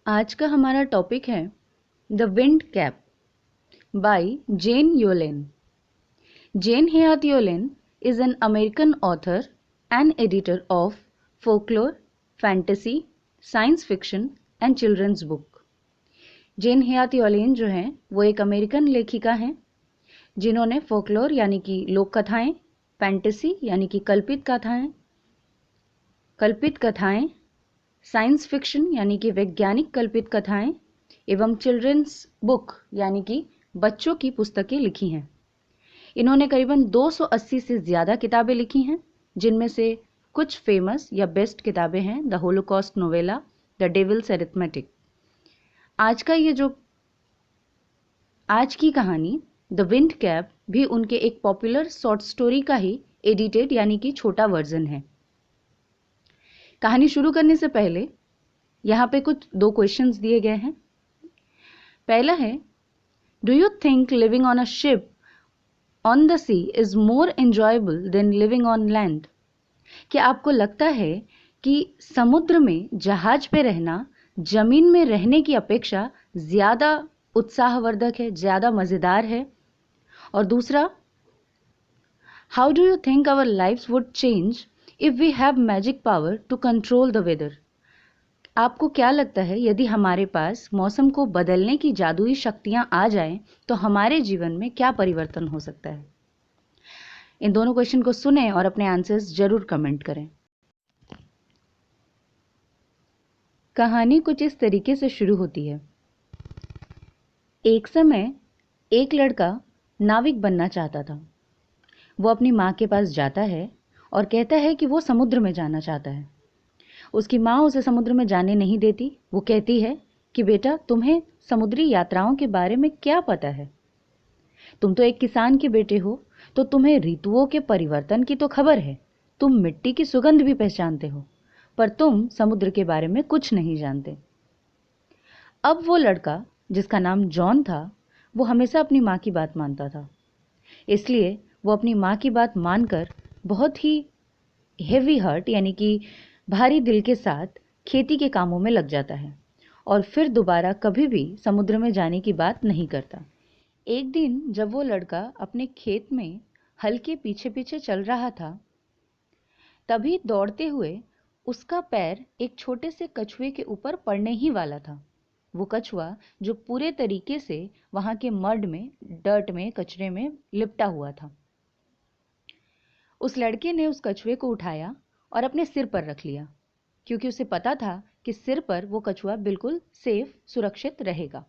आज का हमारा टॉपिक है the wind cap by Jane Yolen. Jane Hyatt Yolen is an American author and editor of folklore, fantasy, science fiction and children's book। Jane Hyatt Yolen जो हैं वो एक American लेखिका हैं जिन्होंने फोकलोर यानी कि लोक कथाएं, फैंटेसी यानी कि कल्पित कथाएं, साइंस फिक्शन यानी कि वैज्ञानिक कल्पित कथाएं एवं चिल्ड्रंस बुक यानी कि बच्चों की पुस्तकें लिखी हैं। इन्होंने करीबन 280 से ज़्यादा किताबें लिखी हैं, जिनमें से कुछ फेमस या बेस्ट किताबें हैं the Holocaust novella, the Devil's Arithmetic. आज की कहानी द विंड कैप भी उनके एक पॉपुलर शॉर्ट स्टोरी का ही एडिटेड यानी कि छोटा वर्जन है। कहानी शुरू करने से पहले यहाँ पे कुछ 2 क्वेश्चंस दिए गए हैं। पहला है, do you think living on a ship on the sea is more enjoyable than living on land? क्या आपको लगता है कि समुद्र में जहाज पे रहना जमीन में रहने की अपेक्षा ज़्यादा उत्साहवर्धक है, ज़्यादा मज़ेदार है? और दूसरा, how do you think our lifes would change if we have magic power to control the weather? आपको क्या लगता है यदि हमारे पास मौसम को बदलने की जादुई शक्तियां आ जाएं तो हमारे जीवन में क्या परिवर्तन हो सकता है? इन दोनों क्वेश्चन को सुनें और अपने आंसर्स जरूर कमेंट करें। कहानी कुछ इस तरीके से शुरू होती है। एक समय एक लड़का नाविक बनना चाहता था। वो अपनी माँ के पास जाता है और कहता है कि वो समुद्र में जाना चाहता है। उसकी माँ उसे समुद्र में जाने नहीं देती। वो कहती है कि बेटा, तुम्हें समुद्री यात्राओं के बारे में क्या पता है? तुम तो एक किसान के बेटे हो, तो तुम्हें ऋतुओं के परिवर्तन की तो खबर है, तुम मिट्टी की सुगंध भी पहचानते हो, पर तुम समुद्र के बारे में कुछ नहीं जानते। अब वो लड़का, जिसका नाम जॉन था, वो हमेशा अपनी माँ की बात मानता था। इसलिए वो अपनी माँ की बात मानकर बहुत ही हेवी हार्ट यानी कि भारी दिल के साथ खेती के कामों में लग जाता है और फिर दोबारा कभी भी समुद्र में जाने की बात नहीं करता। एक दिन जब वो लड़का अपने खेत में हल के पीछे पीछे चल रहा था, तभी दौड़ते हुए उसका पैर एक छोटे से कछुए के ऊपर पड़ने ही वाला था। वो कछुआ जो पूरे तरीके से वहां के मड में, डर्ट में, कचरे में लिपटा हुआ था। उस लड़के ने उस कछुए को उठाया और अपने सिर पर रख लिया, क्योंकि उसे पता था कि सिर पर वो कछुआ बिल्कुल सेफ, सुरक्षित रहेगा।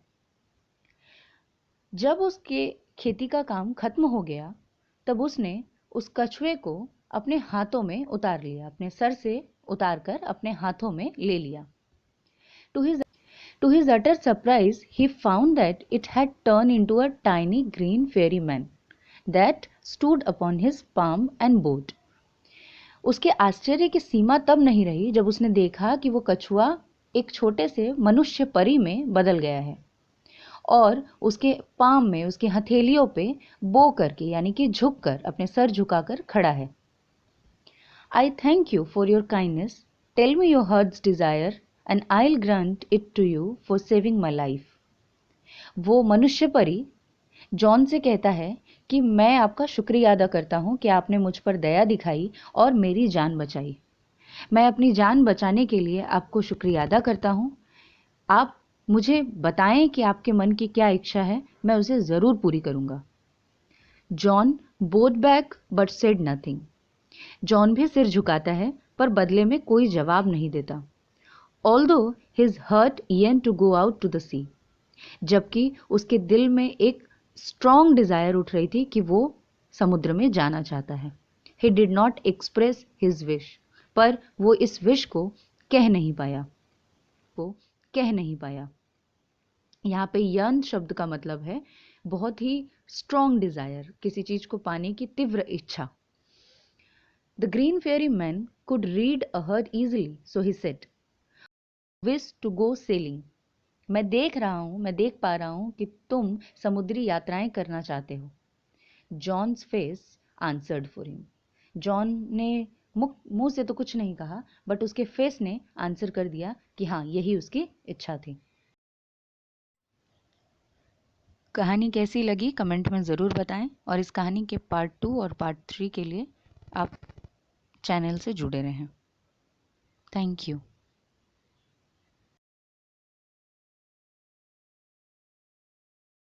जब उसके खेती का काम खत्म हो गया, तब उसने उस कछुए को अपने हाथों में उतार लिया, अपने सर से उतारकर अपने हाथों में ले लिया। To his utter surprise, he found that it had turned into a tiny green fairy man that stood upon his palm and bowed। उसके आश्चर्य की सीमा तब नहीं रही जब उसने देखा कि वो कछुआ एक छोटे से मनुष्य परी में बदल गया है और उसके पाम में, उसके हथेलियों पे बो करके यानी कि झुककर, अपने सर झुकाकर खड़ा है। I thank you for your kindness, tell me your heart's desire and I'll grant it to you for saving my life। वो मनुष्य परी जॉन से कहता है कि मैं आपका शुक्रिया अदा करता हूँ कि आपने मुझ पर दया दिखाई और मेरी जान बचाई। मैं अपनी जान बचाने के लिए आपको शुक्रिया अदा करता हूँ। आप मुझे बताएं कि आपके मन की क्या इच्छा है, मैं उसे ज़रूर पूरी करूँगा। John bowed back but said nothing. John भी सिर झुकाता है पर बदले में कोई जवाब नहीं देता। Although his heart yearned to go out to the sea, जबकि उसके दिल में एक स्ट्रॉन्ग डिजायर उठ रही थी कि वो समुद्र में जाना चाहता है। He did not express his wish, पर वो इस विश को कह नहीं पाया। यहाँ पे यर्न शब्द का मतलब है बहुत ही स्ट्रॉन्ग डिजायर, किसी चीज को पाने की तीव्र इच्छा। The green fairy man could read a heart easily, so he said, wish to go sailing। मैं देख पा रहा हूं कि तुम समुद्री यात्राएं करना चाहते हो। John's face answered for him. John ने मुंह से तो कुछ नहीं कहा, बट उसके फेस ने आंसर कर दिया कि हाँ, यही उसकी इच्छा थी। कहानी कैसी लगी कमेंट में ज़रूर बताएं और इस कहानी के पार्ट 2 और पार्ट 3 के लिए आप चैनल से जुड़े रहें। Thank you.